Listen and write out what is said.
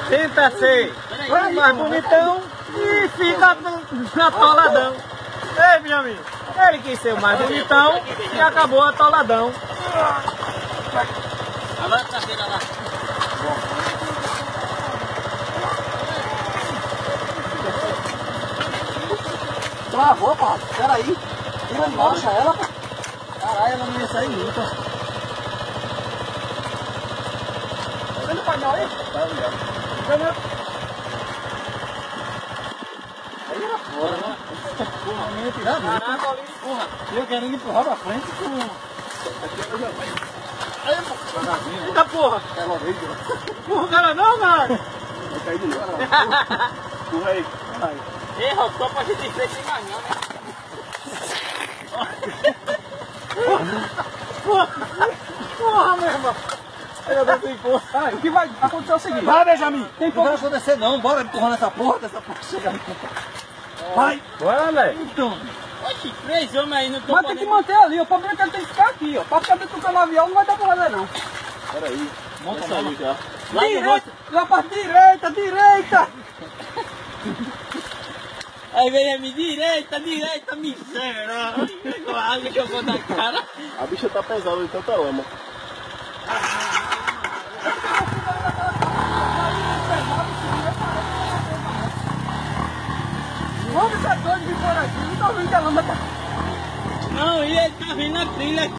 Tenta ser o mais bonitão e fica atoladão. Ei, meu amigo, ele quis ser o mais bonitão e acabou atoladão. Agora tá sendo lá. Travou, pá. Peraí. Tira de marcha ela, pá. Caralho, ela não ia sair nunca. Tá vendo o painel aí? Tá ligado. Aí era fora, né? Porra, não ia tirar nada. Porra, eu querendo empurrar pra frente com... Aí, pô. Eita porra! Ela veio, Porra, cara não, cara! vai cair de novo. Porra aí. Ei, Rob, só pra gente ver sem ganhar, né? Porra, meu irmão! O que vai acontecer é o seguinte. Vai, Benjamin! Tem pouco não vai acontecer não. Bora empurrando essa porra dessa porra chegando. Vai! Bora, velho! Então. Oxe, 3 homens aí, não tô Mas tem que manter ali. O problema é que ele tem que ficar aqui, ó. Pra ficar dentro do canavial não vai dar pra fazer não. Peraí, Monta já saiu já. Direita! Lá pra direita, direita! Aí vem a minha direita, miséria. Pegou a água que eu vou na cara. A bicha tá pesada de tanta lama. O homem tá doido de vir por aqui. Não tá vendo que a lama tá... Não, e ele tá vindo na trilha.